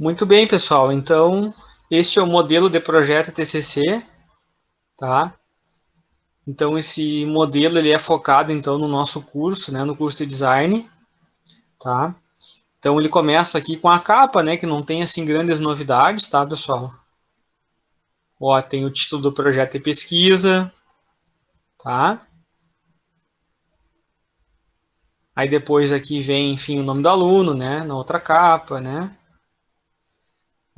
Muito bem, pessoal. Então, este é o modelo de projeto TCC, tá? Então, esse modelo ele é focado então no nosso curso, né, no curso de design, tá? Então, ele começa aqui com a capa, né, que não tem assim grandes novidades, tá, pessoal? Ó, tem o título do projeto de pesquisa, tá? Aí depois aqui vem, enfim, o nome do aluno, né, na outra capa, né?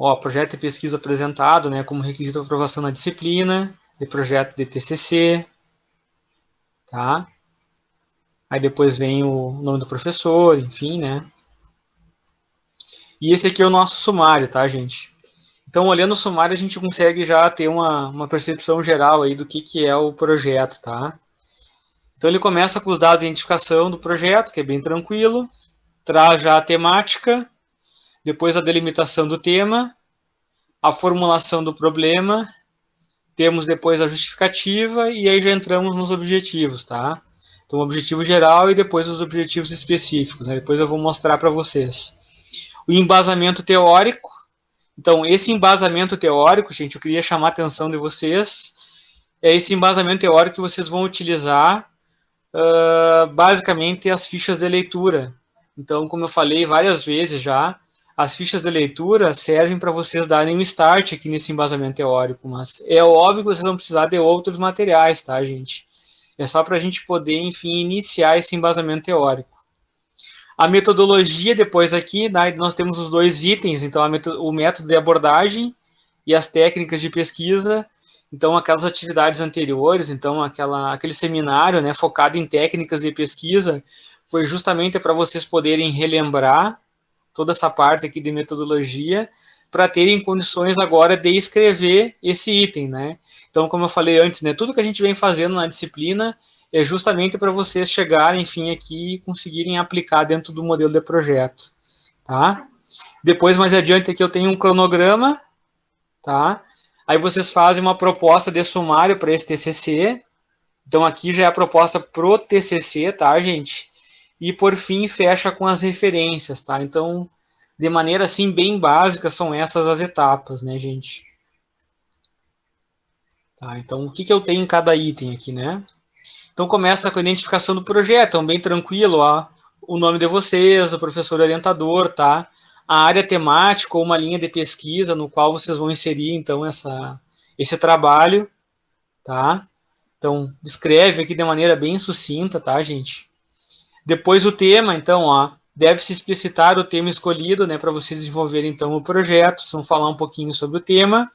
Ó, projeto de pesquisa apresentado, né, como requisito de aprovação na disciplina, de projeto de TCC, tá? Aí depois vem o nome do professor, enfim, né? E esse aqui é o nosso sumário, tá, gente? Então, olhando o sumário, a gente consegue já ter uma percepção geral aí do que é o projeto, tá? Então, ele começa com os dados de identificação do projeto, que é bem tranquilo, traz já a temática, depois a delimitação do tema, a formulação do problema, temos depois a justificativa e aí já entramos nos objetivos, tá? Então, o objetivo geral e depois os objetivos específicos, né? Depois eu vou mostrar para vocês. O embasamento teórico. Então, esse embasamento teórico, gente, eu queria chamar a atenção de vocês, é esse embasamento teórico que vocês vão utilizar basicamente as fichas de leitura. Então, como eu falei várias vezes já, as fichas de leitura servem para vocês darem um start aqui nesse embasamento teórico, mas é óbvio que vocês vão precisar de outros materiais, tá, gente? É só para a gente poder, enfim, iniciar esse embasamento teórico. A metodologia, depois aqui, né, nós temos os dois itens, então o método de abordagem e as técnicas de pesquisa. Então, aquelas atividades anteriores, então aquele seminário, né, focado em técnicas de pesquisa, foi justamente para vocês poderem relembrar toda essa parte aqui de metodologia, para terem condições agora de escrever esse item, né? Então, como eu falei antes, né, tudo que a gente vem fazendo na disciplina é justamente para vocês chegarem, enfim, aqui e conseguirem aplicar dentro do modelo de projeto, tá? Depois, mais adiante, aqui eu tenho um cronograma, tá? Aí vocês fazem uma proposta de sumário para esse TCC. Então, aqui já é a proposta pro TCC, tá, gente? E, por fim, fecha com as referências, tá? Então, de maneira, assim, bem básica, são essas as etapas, né, gente? Tá, então, o que eu tenho em cada item aqui, né? Então, começa com a identificação do projeto, então, bem tranquilo, ó. O nome de vocês, o professor orientador, tá? A área temática ou uma linha de pesquisa no qual vocês vão inserir, então, esse trabalho, tá? Então, descreve aqui de maneira bem sucinta, tá, gente? Depois o tema, então, ó, deve-se explicitar o tema escolhido, né, para vocês desenvolverem, então, o projeto, vocês vão falar um pouquinho sobre o tema,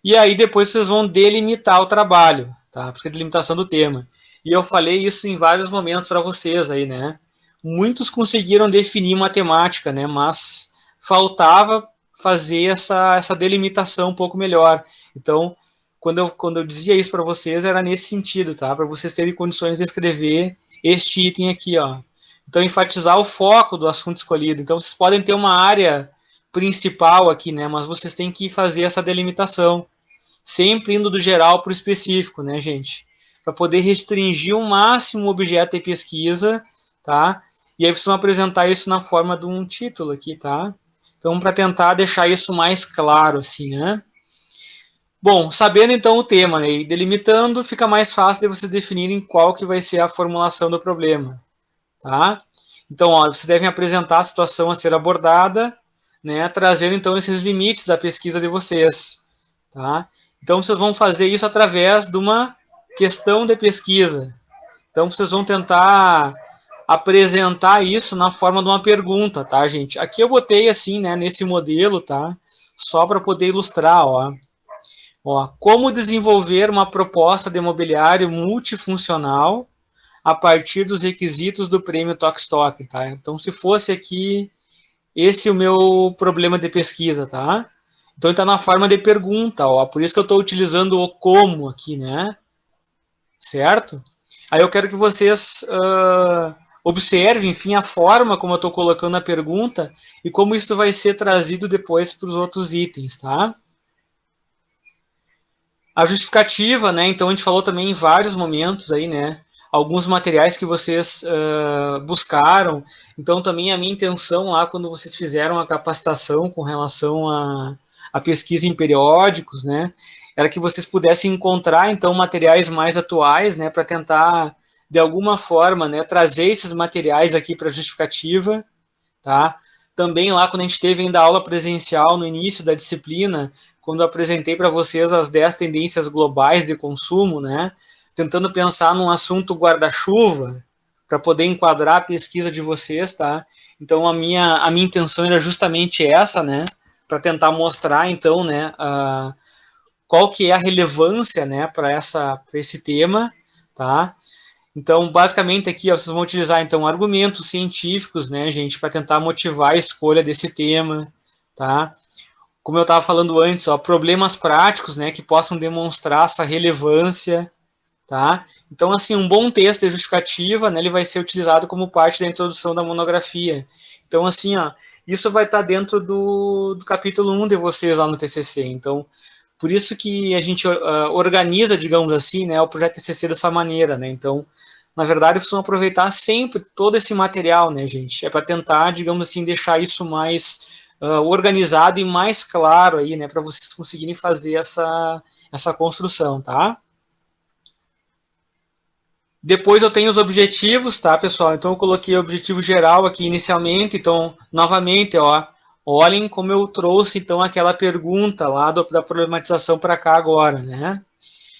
e aí depois vocês vão delimitar o trabalho, tá? Porque é a delimitação do tema. E eu falei isso em vários momentos para vocês aí, né? Muitos conseguiram definir uma temática, né? Mas faltava fazer essa delimitação um pouco melhor. Então, quando eu dizia isso para vocês, era nesse sentido, tá? Para vocês terem condições de escrever este item aqui, ó. Então, enfatizar o foco do assunto escolhido. Então, vocês podem ter uma área principal aqui, né? Mas vocês têm que fazer essa delimitação, sempre indo do geral para o específico, né, gente? Para poder restringir o máximo o objeto de pesquisa, tá? E aí vocês vão apresentar isso na forma de um título aqui, tá? Então, para tentar deixar isso mais claro, assim, né? Bom, sabendo então o tema, né, e delimitando, fica mais fácil de vocês definirem qual que vai ser a formulação do problema, tá? Então, ó, vocês devem apresentar a situação a ser abordada, né, trazendo então esses limites da pesquisa de vocês, tá? Então, vocês vão fazer isso através de uma questão de pesquisa. Então, vocês vão tentar apresentar isso na forma de uma pergunta, tá, gente? Aqui eu botei assim, né, nesse modelo, tá? Só para poder ilustrar, ó. Ó, como desenvolver uma proposta de mobiliário multifuncional a partir dos requisitos do prêmio Tokstok, tá? Então, se fosse aqui, esse é o meu problema de pesquisa, tá? Então, está na forma de pergunta, ó. Por isso que eu estou utilizando o como aqui, né? Certo? Aí eu quero que vocês observem, enfim, a forma como eu estou colocando a pergunta e como isso vai ser trazido depois para os outros itens, tá? A justificativa, né? Então a gente falou também em vários momentos aí, né? alguns materiais que vocês buscaram. Então, também a minha intenção lá, quando vocês fizeram a capacitação com relação à pesquisa em periódicos, né, era que vocês pudessem encontrar, então, materiais mais atuais, né, para tentar, de alguma forma, né, trazer esses materiais aqui para a justificativa, tá? Também lá, quando a gente teve ainda aula presencial no início da disciplina, quando eu apresentei para vocês as 10 tendências globais de consumo, né, tentando pensar num assunto guarda-chuva, para poder enquadrar a pesquisa de vocês, tá? Então, a minha intenção era justamente essa, né, para tentar mostrar, então, né, qual que é a relevância, né, para esse tema, tá? Então, basicamente aqui, ó, vocês vão utilizar então argumentos científicos, né, gente, para tentar motivar a escolha desse tema, tá? Como eu estava falando antes, ó, problemas práticos, né, que possam demonstrar essa relevância, tá? Então, assim, um bom texto de justificativa, né, ele vai ser utilizado como parte da introdução da monografia. Então, assim, ó, isso vai estar dentro do capítulo 1 de vocês lá no TCC. Então, por isso que a gente organiza, digamos assim, né, o projeto TCC dessa maneira, né? Então, na verdade, precisam aproveitar sempre todo esse material, né, gente? É para tentar, digamos assim, deixar isso mais organizado e mais claro aí, né, para vocês conseguirem fazer essa construção, tá? Depois eu tenho os objetivos, tá, pessoal? Então eu coloquei o objetivo geral aqui inicialmente. Então, novamente, ó, olhem como eu trouxe então aquela pergunta lá da problematização para cá agora, né?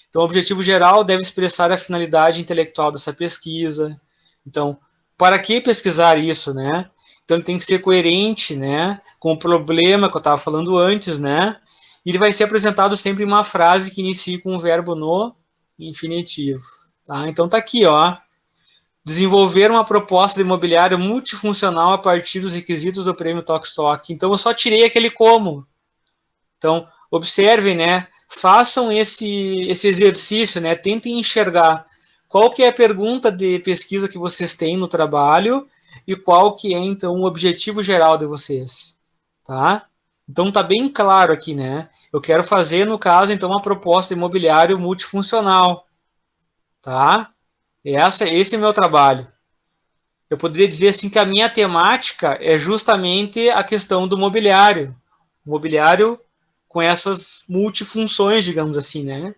Então, o objetivo geral deve expressar a finalidade intelectual dessa pesquisa. Então, para que pesquisar isso, né? Então, ele tem que ser coerente, né, com o problema que eu estava falando antes, né? E ele vai ser apresentado sempre em uma frase que inicie com um verbo no infinitivo, tá? Então, tá aqui, ó. Desenvolver uma proposta de imobiliário multifuncional a partir dos requisitos do prêmio Tokstok. Então, eu só tirei aquele como. Então, observem, né? Façam esse exercício, né? Tentem enxergar qual que é a pergunta de pesquisa que vocês têm no trabalho e qual que é, então, o objetivo geral de vocês, tá? Então, tá bem claro aqui, né? Eu quero fazer, no caso, então, uma proposta imobiliário multifuncional, tá? Esse é o meu trabalho. Eu poderia dizer, assim, que a minha temática é justamente a questão do mobiliário. Mobiliário com essas multifunções, digamos assim, né?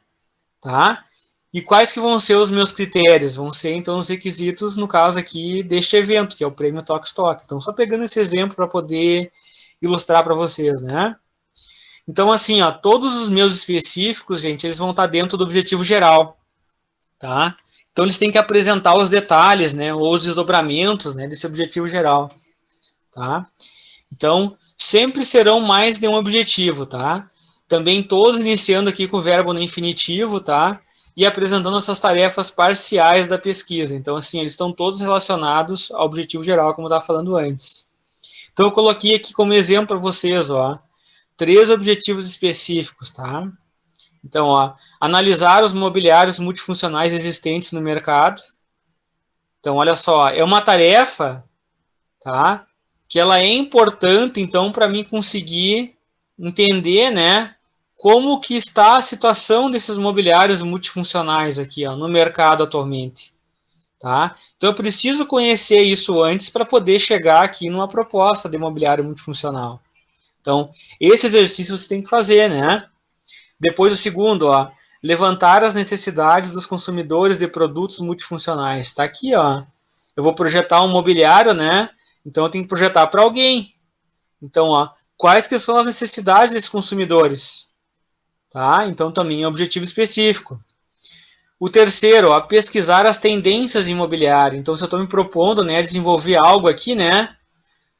Tá? E quais que vão ser os meus critérios? Vão ser, então, os requisitos, no caso aqui, deste evento, que é o Prêmio Tokstok. Então, só pegando esse exemplo para poder ilustrar para vocês, né? Então, assim, ó, todos os meus específicos, gente, eles vão estar dentro do objetivo geral, tá? Então, eles têm que apresentar os detalhes, né, ou os desdobramentos, né, desse objetivo geral, tá? Então, sempre serão mais de um objetivo, tá? Também todos iniciando aqui com o verbo no infinitivo, tá? E apresentando essas tarefas parciais da pesquisa. Então, assim, eles estão todos relacionados ao objetivo geral, como eu estava falando antes. Então, eu coloquei aqui como exemplo para vocês, ó, 3 objetivos específicos, tá? Então, ó, analisar os mobiliários multifuncionais existentes no mercado. Então, olha só, é uma tarefa, tá? Que ela é importante, então, para mim conseguir entender, né, como que está a situação desses mobiliários multifuncionais aqui, ó, no mercado atualmente, tá? Então, eu preciso conhecer isso antes para poder chegar aqui numa proposta de mobiliário multifuncional. Então, esse exercício você tem que fazer, né? Depois, o segundo, ó, levantar as necessidades dos consumidores de produtos multifuncionais. Está aqui, ó. Eu vou projetar um mobiliário, né? Então, eu tenho que projetar para alguém. Então, ó, quais que são as necessidades desses consumidores? Tá? Então, também é um objetivo específico. O terceiro, ó, pesquisar as tendências imobiliárias. Então, se eu estou me propondo, né, desenvolver algo aqui, né,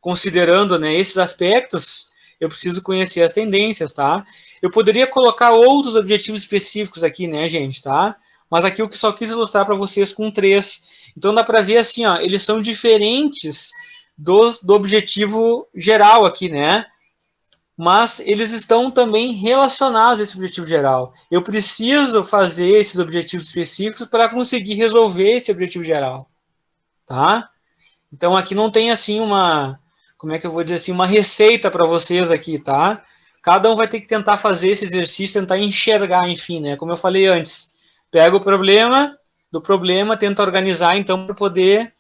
considerando, né, esses aspectos, eu preciso conhecer as tendências, tá? Eu poderia colocar outros objetivos específicos aqui, né, gente, tá? Mas aqui eu só quis ilustrar para vocês com 3. Então dá para ver assim, ó, eles são diferentes do objetivo geral aqui, né? Mas eles estão também relacionados a esse objetivo geral. Eu preciso fazer esses objetivos específicos para conseguir resolver esse objetivo geral, tá? Então aqui não tem assim como é que eu vou dizer assim, uma receita para vocês aqui, tá? Cada um vai ter que tentar fazer esse exercício, tentar enxergar, enfim, né? Como eu falei antes, pega o problema, do problema, tenta organizar, então, para poder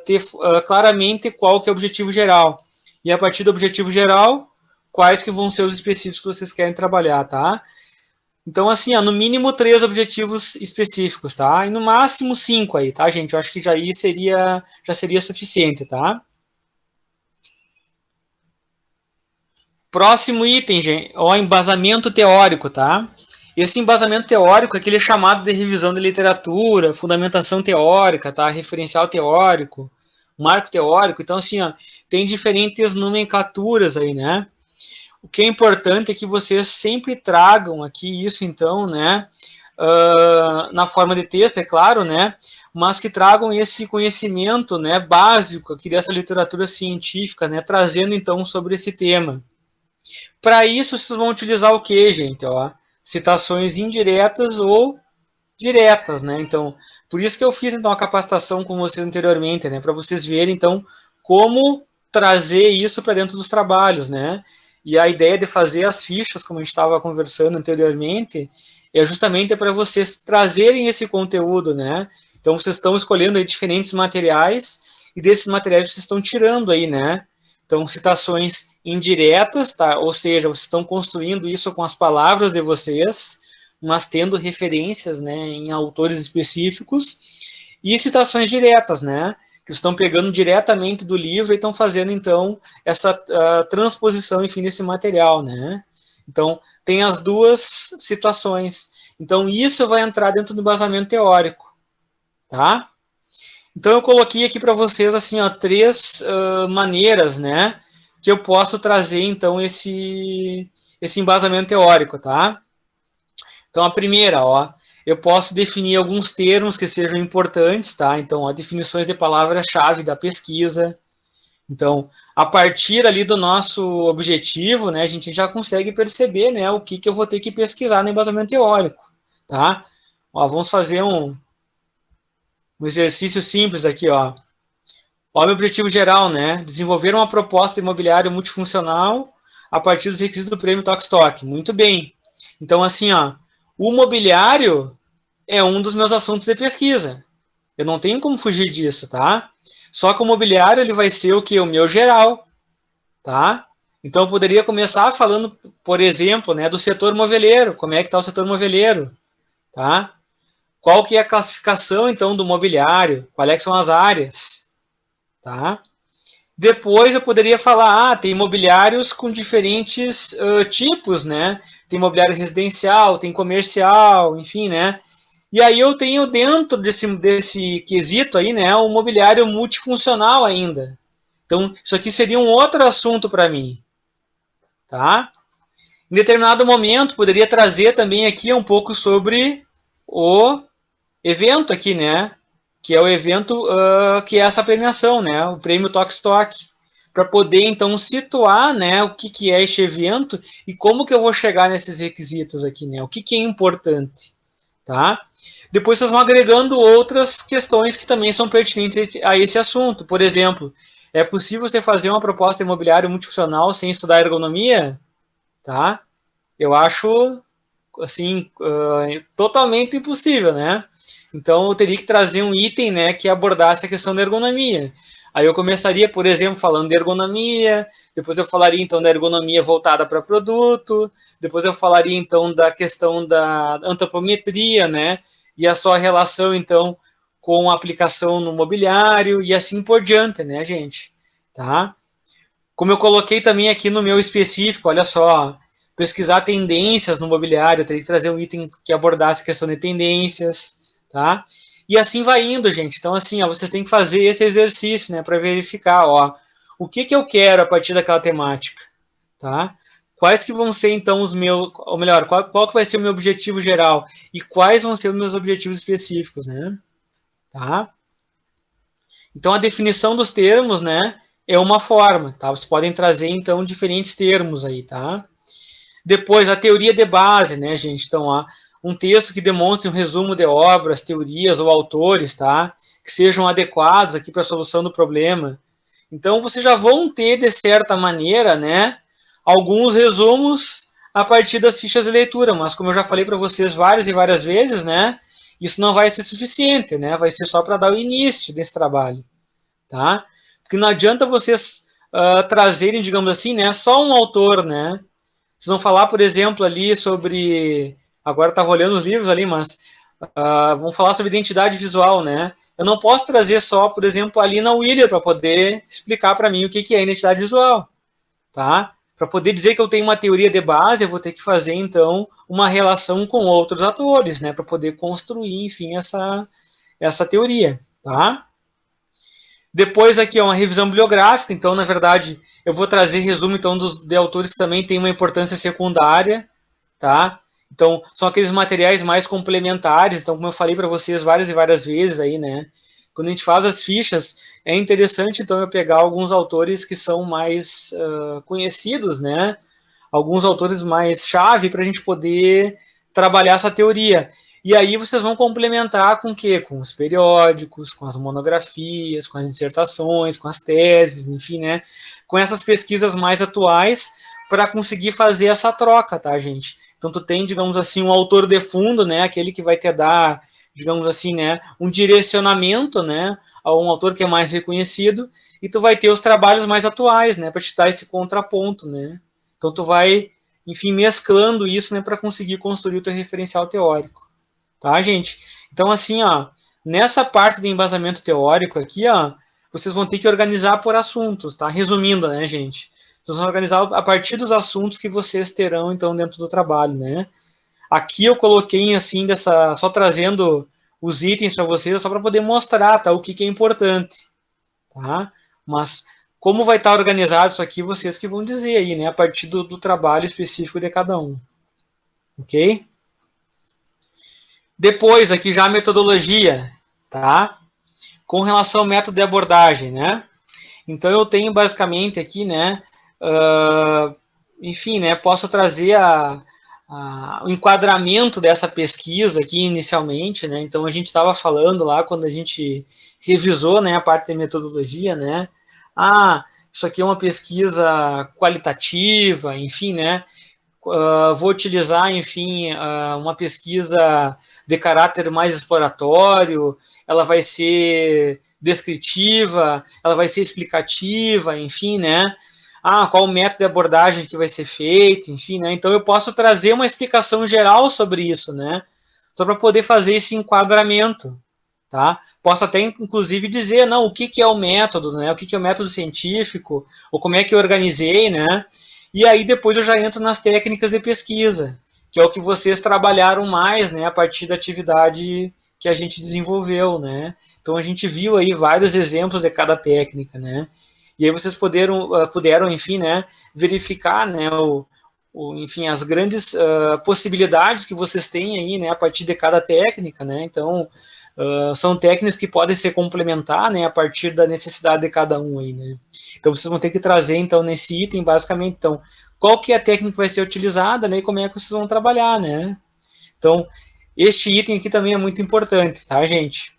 ter claramente qual que é o objetivo geral. E a partir do objetivo geral, quais que vão ser os específicos que vocês querem trabalhar, tá? Então, assim, ó, no mínimo 3 objetivos específicos, tá? E no máximo 5 aí, tá, gente? Eu acho que já seria suficiente, tá? Próximo item, gente, ó, embasamento teórico, tá? Esse embasamento teórico, aquele é chamado de revisão de literatura, fundamentação teórica, tá? Referencial teórico, marco teórico. Então, assim, ó, tem diferentes nomenclaturas aí, né? O que é importante é que vocês sempre tragam aqui isso, então, né? Na forma de texto, é claro, né? Mas que tragam esse conhecimento, né, básico aqui dessa literatura científica, né? Trazendo, então, sobre esse tema. Para isso, vocês vão utilizar o que, gente? Ó, citações indiretas ou diretas, né? Então, por isso que eu fiz então a capacitação com vocês anteriormente, né? Para vocês verem então como trazer isso para dentro dos trabalhos, né? E a ideia de fazer as fichas, como a gente estava conversando anteriormente, é justamente para vocês trazerem esse conteúdo, né? Então, vocês estão escolhendo aí diferentes materiais e desses materiais vocês estão tirando aí, né? Então, citações indiretas, tá? Ou seja, vocês estão construindo isso com as palavras de vocês, mas tendo referências, né, em autores específicos, e citações diretas, né? Que estão pegando diretamente do livro e estão fazendo, então, essa transposição, enfim, desse material, né? Então, tem as duas situações. Então, isso vai entrar dentro do embasamento teórico, tá? Então, eu coloquei aqui para vocês, assim, ó, 3 maneiras, né, que eu posso trazer, então, esse embasamento teórico, tá? Então, a primeira, ó, eu posso definir alguns termos que sejam importantes, tá? Então, ó, definições de palavra-chave da pesquisa. Então, a partir ali do nosso objetivo, né, a gente já consegue perceber, né, o que eu vou ter que pesquisar no embasamento teórico, tá? Ó, vamos fazer um exercício simples aqui, ó. Ó, meu objetivo geral, né? Desenvolver uma proposta imobiliária multifuncional a partir dos requisitos do prêmio Tokstok. Muito bem. Então, assim, ó, o mobiliário é um dos meus assuntos de pesquisa. Eu não tenho como fugir disso, tá? Só que o mobiliário ele vai ser o que? O meu geral, tá? Então eu poderia começar falando, por exemplo, né, do setor moveleiro. Como é que está o setor moveleiro, tá? Qual que é a classificação, então, do mobiliário? Quais é que são as áreas, tá? Depois eu poderia falar, tem imobiliários com diferentes tipos, né? Tem imobiliário residencial, tem comercial, enfim, né? E aí eu tenho dentro desse quesito aí, né, o mobiliário multifuncional ainda. Então, isso aqui seria um outro assunto para mim, tá? Em determinado momento, poderia trazer também aqui um pouco sobre o evento aqui, né? Que é o evento que é essa premiação, né? O prêmio Tokstok, para poder então situar, né, o que é este evento e como que eu vou chegar nesses requisitos aqui, né? O que é importante, tá? Depois vocês vão agregando outras questões que também são pertinentes a esse assunto. Por exemplo, é possível você fazer uma proposta imobiliária multifuncional sem estudar ergonomia? Tá? Eu acho assim totalmente impossível, né? Então eu teria que trazer um item, né, que abordasse a questão da ergonomia. Aí eu começaria, por exemplo, falando de ergonomia, depois eu falaria então da ergonomia voltada para produto, depois eu falaria então da questão da antropometria, né, e a sua relação então com a aplicação no mobiliário e assim por diante, né, gente? Tá? Como eu coloquei também aqui no meu específico, olha só, pesquisar tendências no mobiliário, eu teria que trazer um item que abordasse a questão de tendências, tá? E assim vai indo, gente. Então, assim, ó, vocês têm que fazer esse exercício, né, para verificar, ó, o que eu quero a partir daquela temática, tá? Quais que vão ser, então, os meus, ou melhor, qual que vai ser o meu objetivo geral e quais vão ser os meus objetivos específicos, né? Tá? Então, a definição dos termos, né, é uma forma, tá? Vocês podem trazer, então, diferentes termos aí, tá? Depois, a teoria de base, né, gente? Então, ó, um texto que demonstre um resumo de obras, teorias ou autores, tá? Que sejam adequados aqui para a solução do problema. Então, vocês já vão ter, de certa maneira, né, alguns resumos a partir das fichas de leitura, mas como eu já falei para vocês várias e várias vezes, né, isso não vai ser suficiente, né? Vai ser só para dar o início desse trabalho, tá? Porque não adianta vocês trazerem, digamos assim, né, só um autor, né? Vocês vão falar, por exemplo, ali sobre... Agora estava olhando os livros ali, mas vamos falar sobre identidade visual, né? Eu não posso trazer só, por exemplo, a Lina Wheeler para poder explicar para mim o que é identidade visual, tá? Para poder dizer que eu tenho uma teoria de base, eu vou ter que fazer, então, uma relação com outros atores, né? Para poder construir, enfim, essa teoria, tá? Depois aqui é uma revisão bibliográfica, então, na verdade, eu vou trazer resumo, então, de autores que também têm uma importância secundária, tá? Então, são aqueles materiais mais complementares, então, como eu falei para vocês várias e várias vezes aí, né? Quando a gente faz as fichas, é interessante, então, eu pegar alguns autores que são mais conhecidos, né? Alguns autores mais chave para a gente poder trabalhar essa teoria. E aí vocês vão complementar com o quê? Com os periódicos, com as monografias, com as dissertações, com as teses, enfim, né? Com essas pesquisas mais atuais para conseguir fazer essa troca, tá, gente? Então tu tem, digamos assim, um autor de fundo, né? Aquele que vai te dar, digamos assim, né? Um direcionamento, né? A um autor que é mais reconhecido, e tu vai ter os trabalhos mais atuais, né? Para te dar esse contraponto, né? Então tu vai, enfim, mesclando isso, né? Para conseguir construir o teu referencial teórico. Tá, gente? Então, assim, ó, nessa parte de embasamento teórico aqui, ó, vocês vão ter que organizar por assuntos, tá? Resumindo, né, gente? Vocês vão organizar a partir dos assuntos que vocês terão, então, dentro do trabalho, né? Aqui eu coloquei, assim, só trazendo os itens para vocês, só para poder mostrar, tá? O que é importante, tá? Mas como vai estar organizado isso aqui, vocês que vão dizer aí, né? A partir do trabalho específico de cada um, ok? Depois, aqui já a metodologia, tá? Com relação ao método de abordagem, né? Então, eu tenho basicamente aqui, né? Enfim, né? Posso trazer o enquadramento dessa pesquisa aqui inicialmente, né? Então, a gente estava falando lá, quando a gente revisou, né, a parte de metodologia, né? Isso aqui é uma pesquisa qualitativa, enfim, né? Vou utilizar, enfim, uma pesquisa de caráter mais exploratório, ela vai ser descritiva, ela vai ser explicativa, enfim, né? Qual o método de abordagem que vai ser feito, enfim, né? Então eu posso trazer uma explicação geral sobre isso, né? Só para poder fazer esse enquadramento, tá? Posso até, inclusive, dizer, não, o que é o método, né? O que é o método científico, ou como é que eu organizei, né? E aí depois eu já entro nas técnicas de pesquisa, que é o que vocês trabalharam mais, né, a partir da atividade que a gente desenvolveu, né? Então a gente viu aí vários exemplos de cada técnica, né? E aí vocês puderam, enfim, né, verificar, né, enfim, as grandes possibilidades que vocês têm aí, né, a partir de cada técnica, né? Então são técnicas que podem se complementar, né, a partir da necessidade de cada um aí, né? Então vocês vão ter que trazer, então, nesse item, basicamente, então, qual que é a técnica que vai ser utilizada, né, e como é que vocês vão trabalhar, né? Então, este item aqui também é muito importante, tá, gente?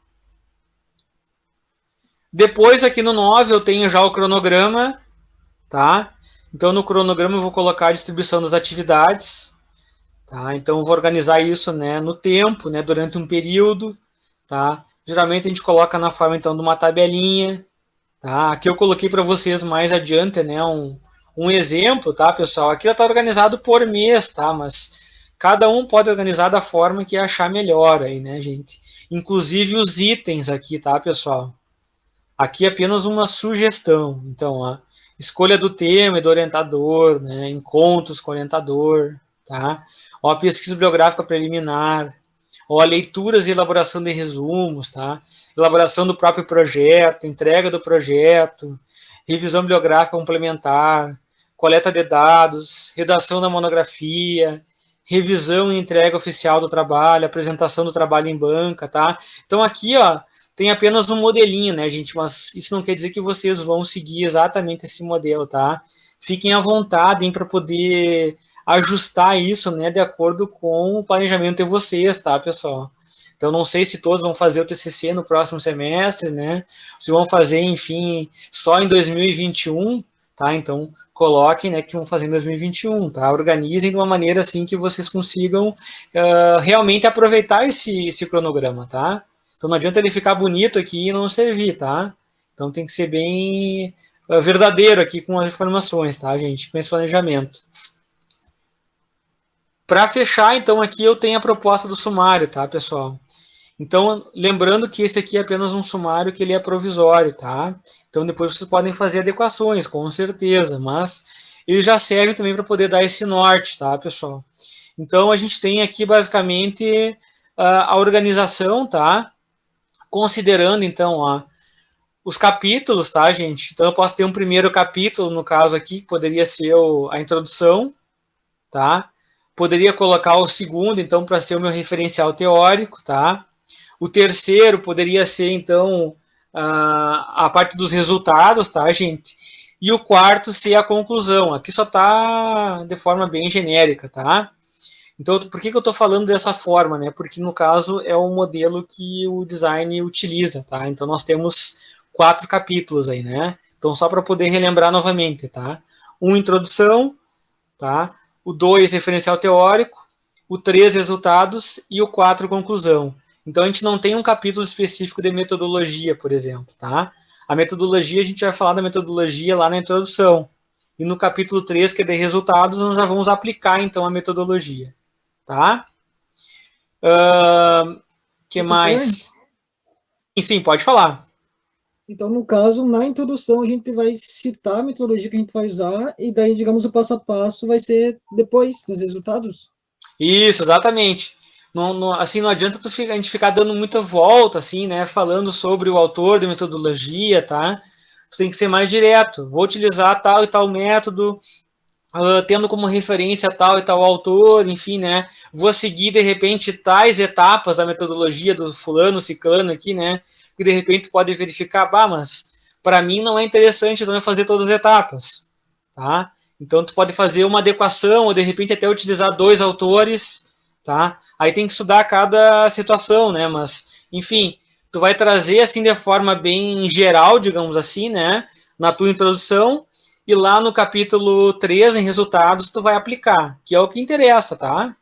Depois, aqui no 9, eu tenho já o cronograma, tá? Então, no cronograma eu vou colocar a distribuição das atividades, tá? Então, eu vou organizar isso, né, no tempo, né, durante um período, tá? Geralmente a gente coloca na forma, então, de uma tabelinha, tá? Aqui eu coloquei para vocês mais adiante, né, um exemplo, tá, pessoal? Aqui está organizado por mês, tá? Mas cada um pode organizar da forma que achar melhor aí, né, gente? Inclusive os itens aqui, tá, pessoal? Aqui é apenas uma sugestão. Então, ó, escolha do tema e do orientador, né? Encontros com o orientador, tá? Ó, pesquisa bibliográfica preliminar, ó, leituras e elaboração de resumos, tá? Elaboração do próprio projeto, entrega do projeto, revisão bibliográfica complementar, coleta de dados, redação da monografia, revisão e entrega oficial do trabalho, apresentação do trabalho em banca, tá? Então aqui, ó, tem apenas um modelinho, né, gente? Mas isso não quer dizer que vocês vão seguir exatamente esse modelo, tá? Fiquem à vontade para poder ajustar isso, né, de acordo com o planejamento de vocês, tá, pessoal? Então, não sei se todos vão fazer o TCC no próximo semestre, né? Se vão fazer, enfim, só em 2021, tá? Então, coloquem, né, que vão fazer em 2021, tá? Organizem de uma maneira assim que vocês consigam realmente aproveitar esse cronograma, tá? Então não adianta ele ficar bonito aqui e não servir, tá? Então tem que ser bem verdadeiro aqui com as informações, tá, gente? Com esse planejamento. Para fechar, então, aqui eu tenho a proposta do sumário, tá, pessoal? Então, lembrando que esse aqui é apenas um sumário que ele é provisório, tá? Então, depois vocês podem fazer adequações, com certeza, mas ele já serve também para poder dar esse norte, tá, pessoal? Então, a gente tem aqui, basicamente, a organização, tá? Considerando, então, ó, os capítulos, tá, gente? Então, eu posso ter um primeiro capítulo, no caso aqui, que poderia ser a introdução, tá? Poderia colocar o segundo, então, para ser o meu referencial teórico, tá? O terceiro poderia ser, então, a parte dos resultados, tá, gente? E o quarto ser a conclusão. Aqui só está de forma bem genérica, tá? Então, por que eu estou falando dessa forma, né? Porque, no caso, é o modelo que o design utiliza, tá? Então, nós temos 4 capítulos aí, né? Então, só para poder relembrar novamente, tá? Introdução, tá? O 2, referencial teórico, o 3, resultados e o 4, conclusão. Então, a gente não tem um capítulo específico de metodologia, por exemplo, tá? A metodologia, a gente vai falar da metodologia lá na introdução. E no capítulo 3, que é de resultados, nós já vamos aplicar, então, a metodologia, tá? Que Professor, mais? Sim, pode falar. então, no caso, na introdução, a gente vai citar a metodologia que a gente vai usar, e daí, digamos, o passo a passo vai ser depois dos resultados. Isso, exatamente. Assim, não adianta a gente ficar dando muita volta, assim, né? Falando sobre o autor da metodologia, tá? Tu tem que ser mais direto. Vou utilizar tal e tal método, tendo como referência tal e tal autor, enfim, né? Vou seguir, de repente, tais etapas da metodologia do fulano, ciclano aqui, né? Que de repente pode verificar, bah, mas para mim não é interessante então eu fazer todas as etapas, tá? Então tu pode fazer uma adequação ou de repente até utilizar 2 autores, tá? Aí tem que estudar cada situação, né? Mas, enfim, tu vai trazer assim de forma bem geral, digamos assim, né? Na tua introdução, e lá no capítulo 3, em resultados, tu vai aplicar, que é o que interessa, tá?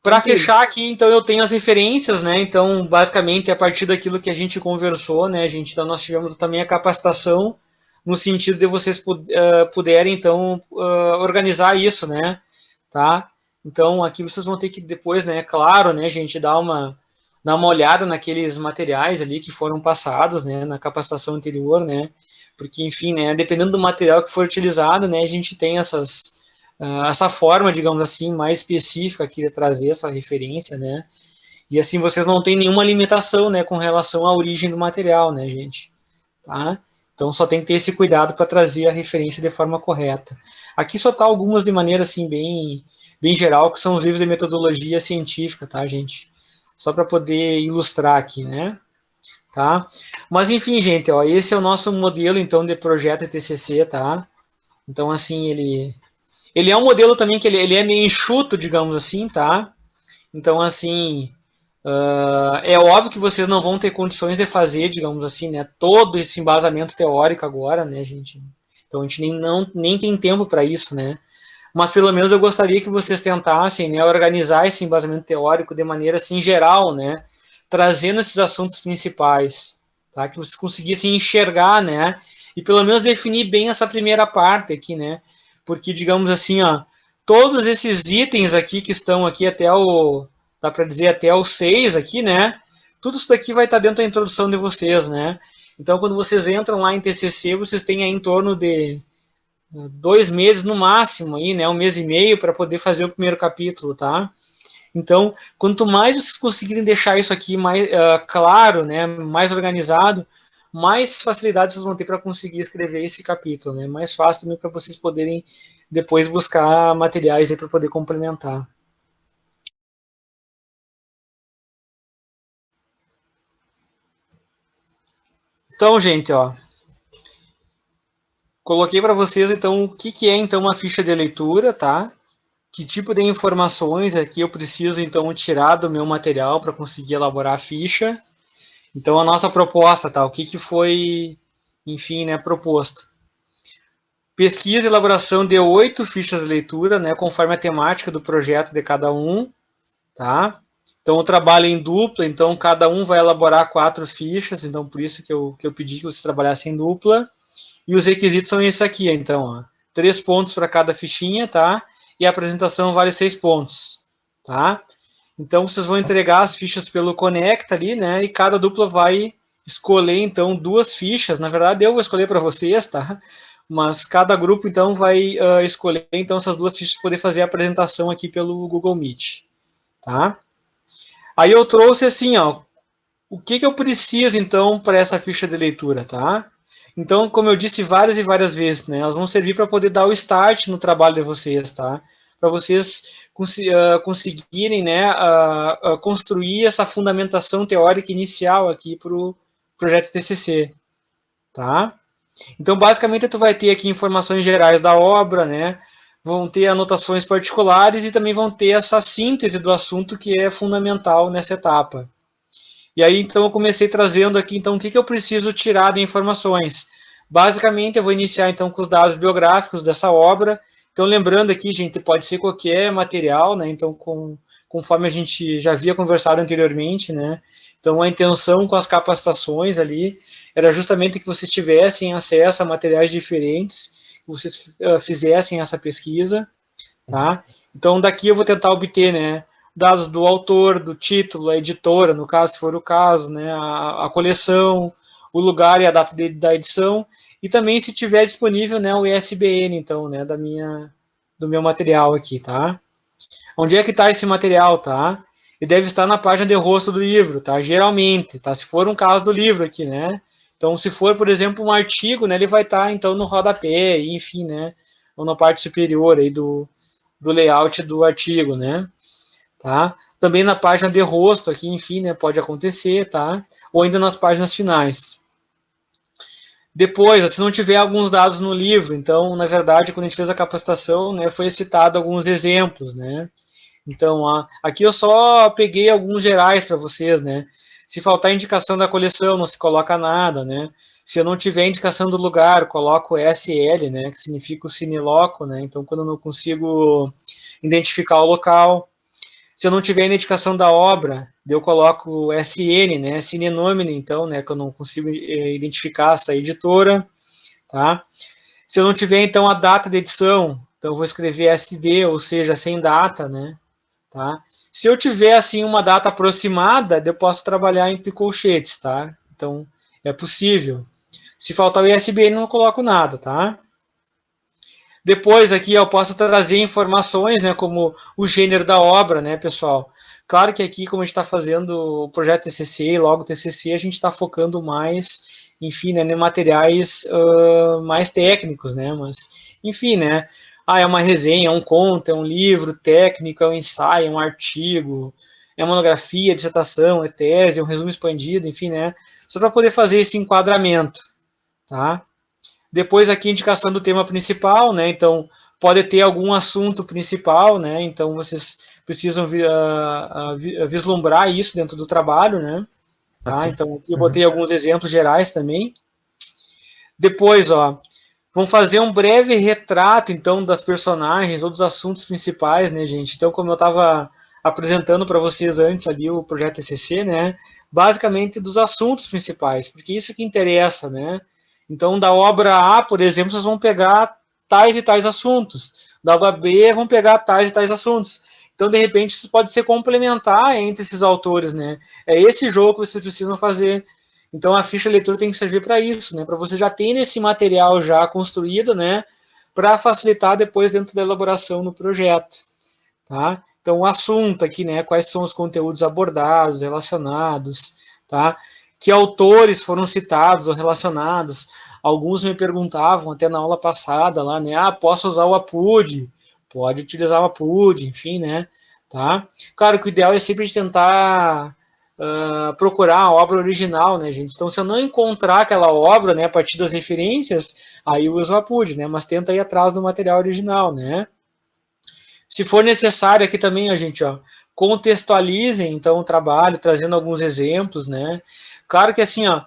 Para Tranquilo. fechar aqui, então eu tenho as referências, né? Então, basicamente, a partir daquilo que a gente conversou, né, gente? Então, nós tivemos também a capacitação no sentido de vocês puderem, então, organizar isso, né? Tá? Então, aqui vocês vão ter que depois, né, claro, né, gente, dar uma olhada naqueles materiais ali que foram passados, né, na capacitação anterior, né? Porque, enfim, né, dependendo do material que for utilizado, né, a gente tem essa forma, digamos assim, mais específica aqui de trazer essa referência, né? E assim vocês não têm nenhuma limitação, né, com relação à origem do material, né, gente? Tá? Então só tem que ter esse cuidado para trazer a referência de forma correta. Aqui só tá algumas de maneira assim bem geral, que são os livros de metodologia científica, tá, gente? Só para poder ilustrar aqui, né? Tá? Mas enfim, gente, ó, esse é o nosso modelo então de projeto de TCC, tá? Então assim, ele é um modelo também que ele é meio enxuto, digamos assim, tá? Então, assim, é óbvio que vocês não vão ter condições de fazer, digamos assim, né, todo esse embasamento teórico agora, né, gente? Então, a gente nem tem tempo para isso, né? Mas, pelo menos, eu gostaria que vocês tentassem, né, organizar esse embasamento teórico de maneira, assim, geral, né? Trazendo esses assuntos principais, tá? Que vocês conseguissem enxergar, né? E, pelo menos, definir bem essa primeira parte aqui, né? Porque, digamos assim, ó, todos esses itens aqui que estão aqui dá para dizer até o 6 aqui, né? Tudo isso daqui vai estar dentro da introdução de vocês, né? Então, quando vocês entram lá em TCC, vocês têm aí em torno de 2 meses no máximo, aí, né? 1 mês e meio para poder fazer o primeiro capítulo, tá? Então, quanto mais vocês conseguirem deixar isso aqui mais claro, né? Mais organizado, mais facilidade vocês vão ter para conseguir escrever esse capítulo, né? Mais fácil também para vocês poderem depois buscar materiais aí para poder complementar. Então, gente, ó, coloquei para vocês então o que é então uma ficha de leitura, tá? Que tipo de informações aqui eu preciso então tirar do meu material para conseguir elaborar a ficha. Então a nossa proposta, tá? O que foi enfim, né, proposto. Pesquisa e elaboração de 8 fichas de leitura, né, conforme a temática do projeto de cada um, tá? Então, o trabalho em dupla, então cada um vai elaborar 4 fichas, então por isso que eu pedi que você trabalhasse em dupla. E os requisitos são esses aqui, então, ó, 3 pontos para cada fichinha, tá? E a apresentação vale 6 pontos, tá? Então, vocês vão entregar as fichas pelo Conecta ali, né? E cada dupla vai escolher, então, 2 fichas. Na verdade, eu vou escolher para vocês, tá? Mas cada grupo, então, vai escolher, então, essas 2 fichas para poder fazer a apresentação aqui pelo Google Meet, tá? Aí eu trouxe assim, ó, o que eu preciso, então, para essa ficha de leitura, tá? Então, como eu disse várias e várias vezes, né, elas vão servir para poder dar o start no trabalho de vocês, tá? Para vocês conseguirem, né, construir essa fundamentação teórica inicial aqui para o projeto TCC, tá? Então, basicamente, tu vai ter aqui informações gerais da obra, né? Vão ter anotações particulares e também vão ter essa síntese do assunto que é fundamental nessa etapa. E aí, então, eu comecei trazendo aqui, então, o que eu preciso tirar de informações. Basicamente, eu vou iniciar, então, com os dados biográficos dessa obra. Então, lembrando aqui, gente, pode ser qualquer material, né? Então, conforme a gente já havia conversado anteriormente, né? Então, a intenção com as capacitações ali era justamente que vocês tivessem acesso a materiais diferentes, que vocês fizessem essa pesquisa, tá? Então, daqui eu vou tentar obter, né, dados do autor, do título, a editora, no caso, se for o caso, né, a coleção, o lugar e a data da edição, e também, se tiver disponível, né, o ISBN, então, né, do meu material aqui, tá? Onde é que está esse material, tá? Ele deve estar na página de rosto do livro, tá? Geralmente, tá? Se for um caso do livro aqui, né? Então, se for, por exemplo, um artigo, né, ele vai estar, então, no rodapé, enfim, né? Ou na parte superior aí do layout do artigo, né? Tá? Também na página de rosto aqui, enfim, né, pode acontecer, tá? Ou ainda nas páginas finais. Depois, se não tiver alguns dados no livro, então, na verdade, quando a gente fez a capacitação, né, foi citado alguns exemplos, né? Então, aqui eu só peguei alguns gerais para vocês, né? Se faltar indicação da coleção, não se coloca nada, né? Se eu não tiver indicação do lugar, coloco SL, né? Que significa o Cineloco, né? Então, quando eu não consigo identificar o local. Se eu não tiver identificação da obra, eu coloco SN, né? Sine nomine, então, né? Que eu não consigo identificar essa editora, tá? Se eu não tiver, então, a data de edição, então eu vou escrever SD, ou seja, sem data, né? Tá? Se eu tiver, assim, uma data aproximada, eu posso trabalhar entre colchetes, tá? Então, é possível. Se faltar o ISBN, não coloco nada, tá? Depois aqui eu posso trazer informações, né, como o gênero da obra, né, pessoal. Claro que aqui, como a gente está fazendo o projeto TCC e logo TCC, a gente está focando mais, enfim, né, em materiais mais técnicos, né, mas, enfim, né, é uma resenha, é um conto, é um livro técnico, é um ensaio, é um artigo, é monografia, é dissertação, é tese, é um resumo expandido, enfim, né, só para poder fazer esse enquadramento, tá? Depois aqui a indicação do tema principal, né? Então pode ter algum assunto principal, né? Então vocês precisam vislumbrar isso dentro do trabalho, né? Tá? Assim. Então aqui eu botei alguns exemplos gerais também. Depois, ó, vamos fazer um breve retrato então das personagens ou dos assuntos principais, né, gente? Então, como eu estava apresentando para vocês antes ali o projeto TCC, né? Basicamente dos assuntos principais, porque isso que interessa, né? Então, da obra A, por exemplo, vocês vão pegar tais e tais assuntos. Da obra B, vão pegar tais e tais assuntos. Então, de repente, isso pode ser complementar entre esses autores, né? É esse jogo que vocês precisam fazer. Então, a ficha de leitura tem que servir para isso, né? Para você já ter esse material já construído, né? Para facilitar depois dentro da elaboração no projeto, tá? Então, o assunto aqui, né? Quais são os conteúdos abordados, relacionados, tá? Que autores foram citados ou relacionados. Alguns me perguntavam até na aula passada lá, né? Posso usar o APUD? Pode utilizar o APUD, enfim, né? Tá? Claro que o ideal é sempre tentar procurar a obra original, né, gente? Então, se eu não encontrar aquela obra, né, a partir das referências, aí eu uso o APUD, né? Mas tenta ir atrás do material original, né? Se for necessário aqui também, a gente, ó, contextualizem então o trabalho, trazendo alguns exemplos, né? Claro que assim, ó,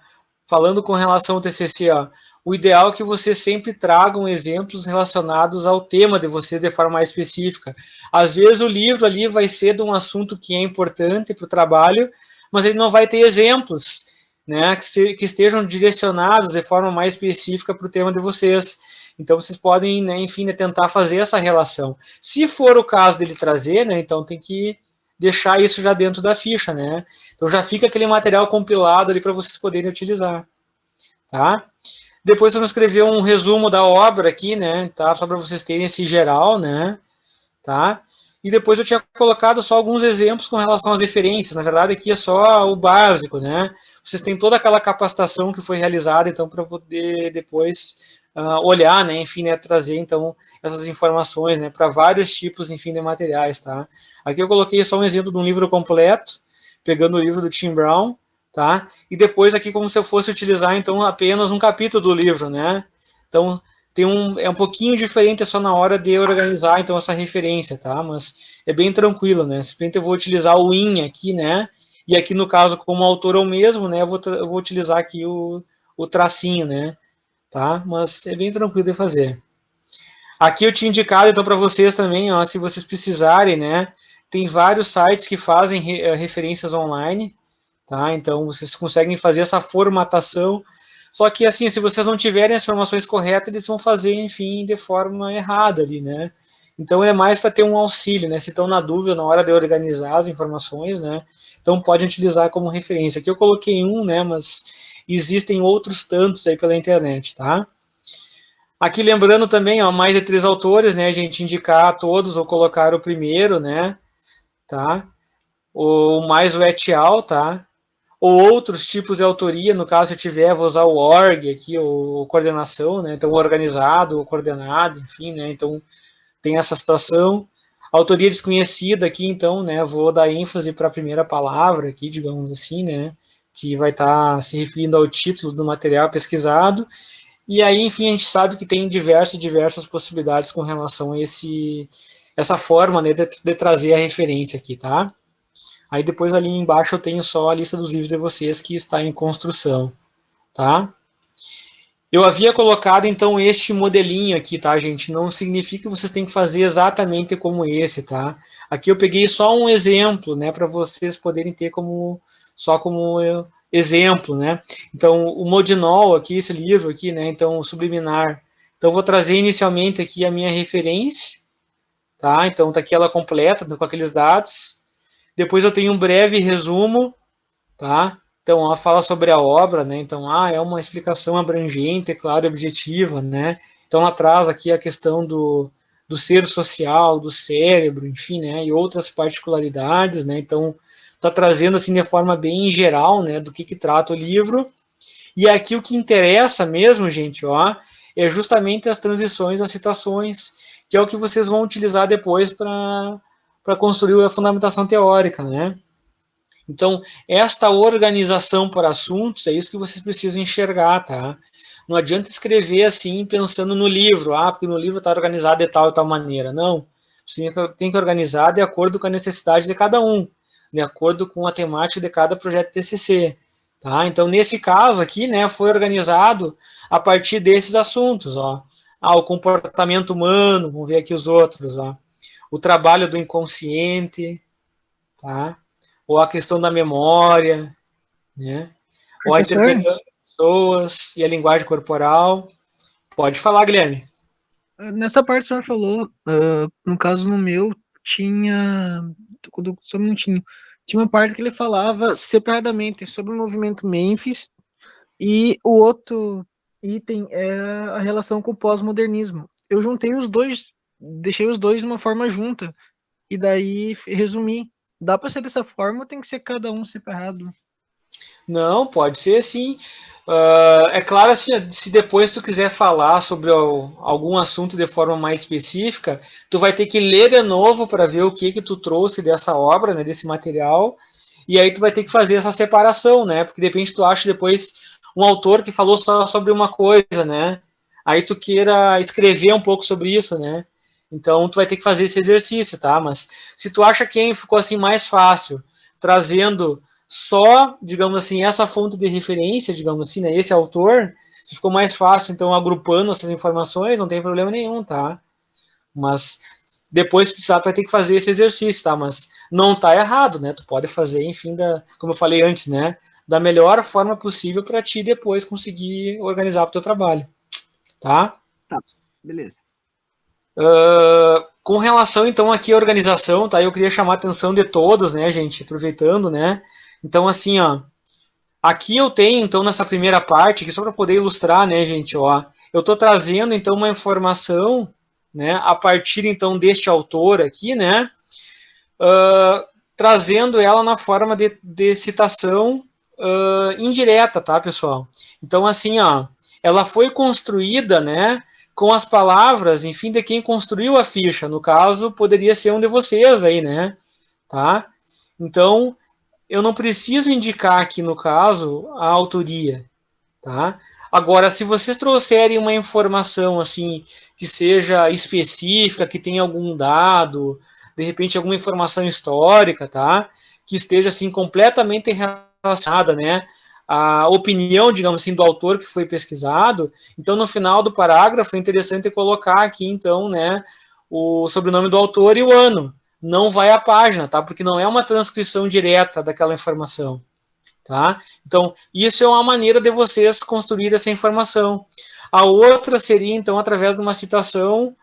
falando com relação ao TCC, ó, o ideal é que vocês sempre tragam exemplos relacionados ao tema de vocês de forma mais específica. Às vezes o livro ali vai ser de um assunto que é importante para o trabalho, mas ele não vai ter exemplos, né, que estejam direcionados de forma mais específica para o tema de vocês. Então vocês podem, né, enfim, né, tentar fazer essa relação. Se for o caso dele trazer, né, então tem que deixar isso já dentro da ficha, né? Então já fica aquele material compilado ali para vocês poderem utilizar, tá? Depois vamos escrever um resumo da obra aqui, né? Tá? Só para vocês terem esse geral, né? Tá? E depois eu tinha colocado só alguns exemplos com relação às referências. Na verdade, aqui é só o básico, né? Vocês têm toda aquela capacitação que foi realizada, então, para poder depois olhar, né? Enfim, né? Trazer, então, essas informações, né? Para vários tipos, enfim, de materiais, tá? Aqui eu coloquei só um exemplo de um livro completo, pegando o livro do Tim Brown, tá? E depois aqui como se eu fosse utilizar, então, apenas um capítulo do livro, né? Então, é um pouquinho diferente só na hora de organizar então essa referência, tá? Mas é bem tranquilo, né? Simplesmente eu vou utilizar o in aqui, né? E aqui no caso, como o autor é o mesmo, né? Eu vou utilizar aqui o tracinho, né? Tá? Mas é bem tranquilo de fazer. Aqui eu tinha indicado então para vocês também, ó, se vocês precisarem, né? Tem vários sites que fazem referências online, tá? Então vocês conseguem fazer essa formatação. Só que assim, se vocês não tiverem as informações corretas, eles vão fazer, enfim, de forma errada ali, né? Então é mais para ter um auxílio, né? Se estão na dúvida na hora de organizar as informações, né? Então podem utilizar como referência. Aqui eu coloquei um, né? Mas existem outros tantos aí pela internet, tá? Aqui lembrando também, ó, mais de 3 autores, né? A gente indicar todos ou colocar o primeiro, né? Tá? Ou mais o et al, tá? Ou outros tipos de autoria, no caso se eu tiver, vou usar o org aqui, ou coordenação, né? Então organizado, ou coordenado, enfim, né? Então tem essa situação. Autoria desconhecida aqui, então, né? Vou dar ênfase para a primeira palavra aqui, digamos assim, né? Que vai estar se referindo ao título do material pesquisado. E aí, enfim, a gente sabe que tem diversas possibilidades com relação a essa forma, né, de trazer a referência aqui, tá? Aí depois ali embaixo eu tenho só a lista dos livros de vocês que está em construção, tá? Eu havia colocado então este modelinho aqui, tá, gente? Não significa que vocês têm que fazer exatamente como esse, tá? Aqui eu peguei só um exemplo, né, para vocês poderem ter como exemplo, né? Então, o Modinol aqui, esse livro aqui, né? Então, o Subliminar. Então, eu vou trazer inicialmente aqui a minha referência, tá? Então, tá aqui ela completa, com aqueles dados. Depois eu tenho um breve resumo, tá? Então, ela fala sobre a obra, né? Então, é uma explicação abrangente, clara e objetiva, né? Então, ela traz aqui a questão do ser social, do cérebro, enfim, né? E outras particularidades, né? Então, está trazendo, assim, de forma bem geral, né? Do que trata o livro. E aqui o que interessa mesmo, gente, ó, é justamente as transições, as citações, que é o que vocês vão utilizar depois para construir a fundamentação teórica, né? Então, esta organização por assuntos é isso que vocês precisam enxergar, tá? Não adianta escrever assim, pensando no livro, porque no livro está organizado de tal e tal maneira. Não. Você tem que organizar de acordo com a necessidade de cada um, de acordo com a temática de cada projeto TCC. Tá? Então, nesse caso aqui, né, foi organizado a partir desses assuntos. Ó. O comportamento humano, vamos ver aqui os outros. Ó. O trabalho do inconsciente, tá? Ou a questão da memória, né? Ou a Professor, interpretação das pessoas e a linguagem corporal. Pode falar, Guilherme. nessa parte que o senhor falou, no caso no meu, tinha. Sobre não tinha. Tinha uma parte que ele falava separadamente sobre o movimento Memphis e o outro item é a relação com o pós-modernismo. Eu juntei os dois, deixei os dois de uma forma junta e daí resumi. Dá para ser dessa forma ou tem que ser cada um separado? Não, pode ser sim. É claro, assim, se depois tu quiser falar sobre algum assunto de forma mais específica, tu vai ter que ler de novo para ver o que tu trouxe dessa obra, né, desse material, e aí tu vai ter que fazer essa separação, né? Porque de repente tu acha depois um autor que falou só sobre uma coisa, né? Aí tu queira escrever um pouco sobre isso, né? Então tu vai ter que fazer esse exercício, tá? Mas se tu acha que ficou assim mais fácil, trazendo só, digamos assim, essa fonte de referência, digamos assim, né, esse autor, se ficou mais fácil, então, agrupando essas informações, não tem problema nenhum, tá? Mas depois, se precisar, tu vai ter que fazer esse exercício, tá? Mas não tá errado, né? Tu pode fazer, enfim, como eu falei antes, né? Da melhor forma possível para ti depois conseguir organizar o teu trabalho, tá? Tá, beleza. Com relação, então, aqui à organização, tá? Eu queria chamar a atenção de todos, né, gente? Aproveitando, né? Então, assim, ó, aqui eu tenho, então, nessa primeira parte, que só para poder ilustrar, né, gente, ó, eu estou trazendo, então, uma informação, né, a partir, então, deste autor aqui, né, trazendo ela na forma de citação indireta, tá, pessoal? Então, assim, ó, ela foi construída, né, com as palavras, enfim, de quem construiu a ficha. No caso, poderia ser um de vocês aí, né, tá? Então, eu não preciso indicar aqui, no caso, a autoria, tá? Agora, se vocês trouxerem uma informação assim que seja específica, que tenha algum dado, de repente alguma informação histórica, tá? Que esteja assim completamente relacionada, né, à opinião, digamos assim, do autor que foi pesquisado, então no final do parágrafo é interessante colocar aqui então, né, o sobrenome do autor e o ano. Não vai à página, tá? Porque não é uma transcrição direta daquela informação. Tá? Então, isso é uma maneira de vocês construir essa informação. A outra seria, então, através de uma citação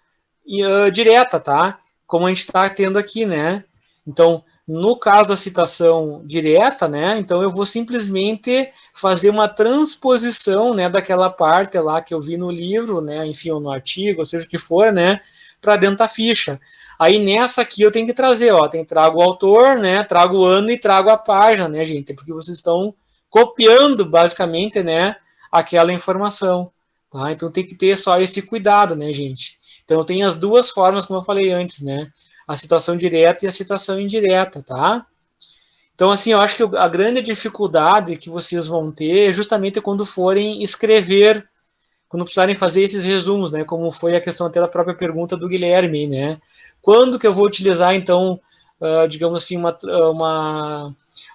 direta, tá? Como a gente está tendo aqui, né? Então, no caso da citação direta, né? Então, eu vou simplesmente fazer uma transposição, né, daquela parte lá que eu vi no livro, né? Enfim, ou no artigo, ou seja o que for, né? Para dentro da ficha. Aí nessa aqui eu tenho que trazer, ó, trago o autor, né? Trago o ano e trago a página, né, gente? Porque vocês estão copiando basicamente, né? Aquela informação, tá? Então tem que ter só esse cuidado, né, gente? Então tem as duas formas, como eu falei antes, né? A citação direta e a citação indireta, tá? Então, assim, eu acho que a grande dificuldade que vocês vão ter é justamente quando forem escrever, quando precisarem fazer esses resumos, né? Como foi a questão até da própria pergunta do Guilherme, né? Quando que eu vou utilizar, então, digamos assim,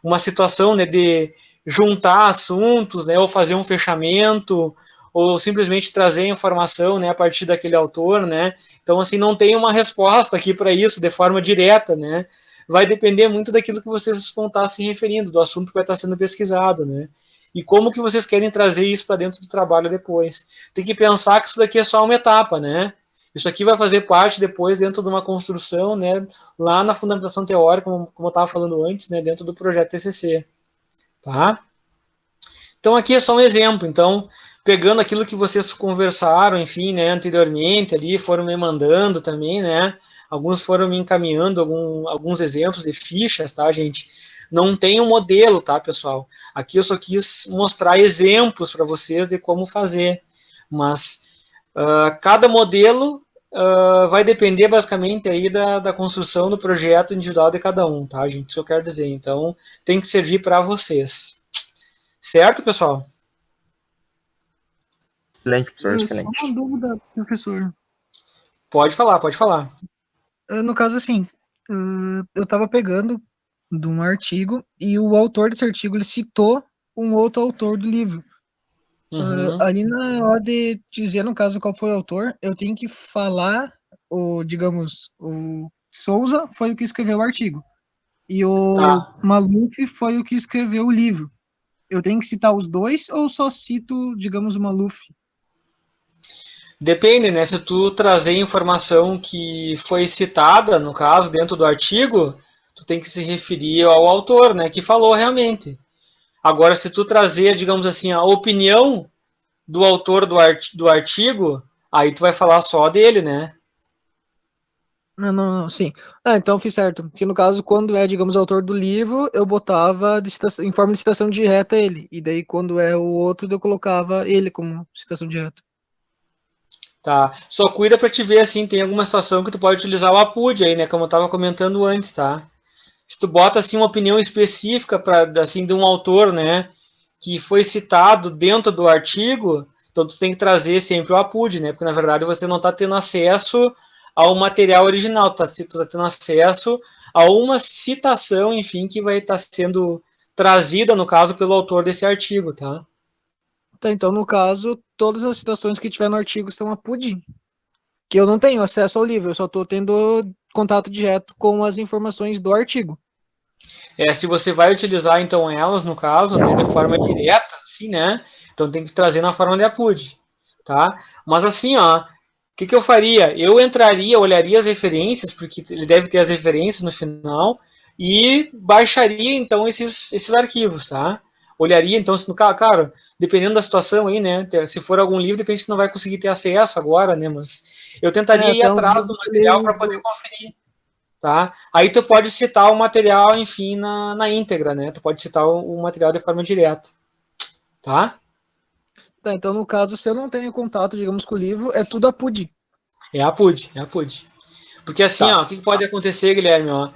uma situação, né, de juntar assuntos, né, ou fazer um fechamento, ou simplesmente trazer informação, né, a partir daquele autor, né? Então, assim, não tem uma resposta aqui para isso de forma direta, né? Vai depender muito daquilo que vocês vão estar se referindo, do assunto que vai estar sendo pesquisado, né? E como que vocês querem trazer isso para dentro do trabalho depois. Tem que pensar que isso daqui é só uma etapa, né? Isso aqui vai fazer parte depois dentro de uma construção, né, lá na fundamentação teórica, como eu estava falando antes, né, dentro do projeto TCC, tá? Então aqui é só um exemplo. Então, pegando aquilo que vocês conversaram, enfim, né, anteriormente ali, foram me mandando também, né? Alguns foram me encaminhando alguns exemplos de fichas, tá, gente? Não tem um modelo, tá, pessoal? Aqui eu só quis mostrar exemplos para vocês de como fazer, mas cada modelo vai depender basicamente aí da construção do projeto individual de cada um, tá, gente? Isso que eu quero dizer. Então, tem que servir para vocês. Certo, pessoal? Excelente, professor, Só excelente. uma dúvida, professor. Pode falar, pode falar. No caso, assim, eu estava pegando de um artigo e o autor desse artigo ele citou um outro autor do livro. Uhum. Ali na hora de dizer, no caso, qual foi o autor, eu tenho que falar, digamos, o Souza foi o que escreveu o artigo e o Tá. Maluf foi o que escreveu o livro. Eu tenho que citar os dois ou só cito, digamos, o Maluf? Depende, né? Se tu trazer informação que foi citada, no caso, dentro do artigo, tu tem que se referir ao autor, né? Que falou realmente. Agora, se tu trazer, digamos assim, a opinião do autor do artigo, aí tu vai falar só dele, né? Não, não, não, sim. Então eu fiz certo. Que no caso, quando é, digamos, o autor do livro, eu botava em forma de citação direta ele. E daí, quando é o outro, eu colocava ele como citação direta. Tá. Só cuida para te ver assim, tem alguma situação que tu pode utilizar o APUD aí, né? Como eu tava comentando antes, tá? Se tu bota assim uma opinião específica para assim de um autor, né, que foi citado dentro do artigo, então tu tem que trazer sempre o APUD, né? Porque na verdade você não está tendo acesso ao material original, tu tá tendo acesso a uma citação, enfim, que vai estar sendo trazida, no caso, pelo autor desse artigo, tá? Tá, então, no caso, todas as citações que tiver no artigo são a PUD, que eu não tenho acesso ao livro, eu só estou tendo contato direto com as informações do artigo. Se você vai utilizar, então, elas, no caso, né, de forma direta, assim, né? Então tem que trazer na forma de APUD, tá? Mas assim, ó, o que eu faria? Eu entraria, olharia as referências, porque ele deve ter as referências no final, e baixaria, então, esses arquivos, tá? Olharia, então, se no caso, claro, dependendo da situação aí, né? Se for algum livro, de repente você não vai conseguir ter acesso agora, né? Mas eu tentaria ir Até uns atrás livros do que material para poder conferir. Tá? Aí tu pode citar o material, enfim, na íntegra, né? Tu pode citar o material de forma direta, tá? Tá, então, no caso, se eu não tenho contato, digamos, com o livro, é tudo a PUD. É a PUD, é a PUD. Porque assim, Tá. ó, o que pode acontecer, Guilherme, ó?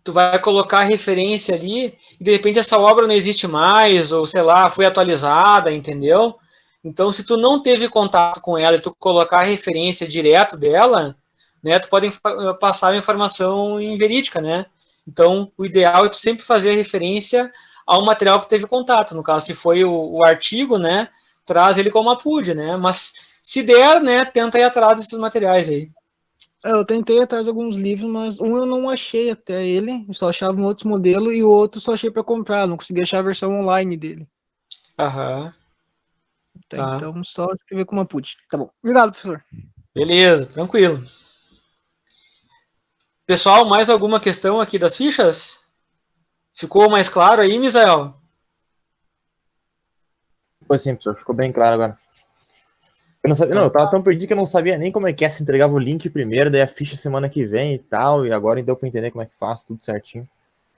Tu vai colocar referência ali e de repente essa obra não existe mais, ou sei lá, foi atualizada, entendeu? Então, se tu não teve contato com ela e tu colocar a referência direto dela, né, tu pode passar a informação inverídica, né? Então, o ideal é tu sempre fazer a referência ao material que teve contato. No caso, se foi o artigo, né, traz ele como a PUD, né? Mas se der, né, tenta ir atrás desses materiais aí. Eu tentei atrás de alguns livros, mas um eu não achei até ele, eu só achava um outro modelo, e o outro só achei para comprar, não consegui achar a versão online dele. Aham, Tá, tá. então só escrever com uma PUD. Tá bom. Obrigado, professor. Beleza, tranquilo. Pessoal, mais alguma questão aqui das fichas? Ficou mais claro aí, Misael? Foi sim, professor. Ficou bem claro agora. Eu não sabia, não, Então, eu tava tão perdido que eu não sabia nem como é que é, se entregava o link primeiro, daí a ficha semana que vem e tal, e agora deu pra entender como é que faz, tudo certinho.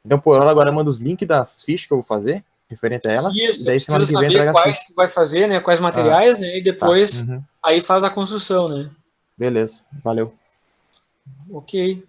Então, por hora, agora eu mando os links das fichas que eu vou fazer, referente a elas, e isso, daí semana precisa que vem saber entrega as quais fichas. tu vai fazer, né? Quais Ah, materiais, né? E tá. depois Uhum. aí faz a construção, né? Beleza, valeu. Ok.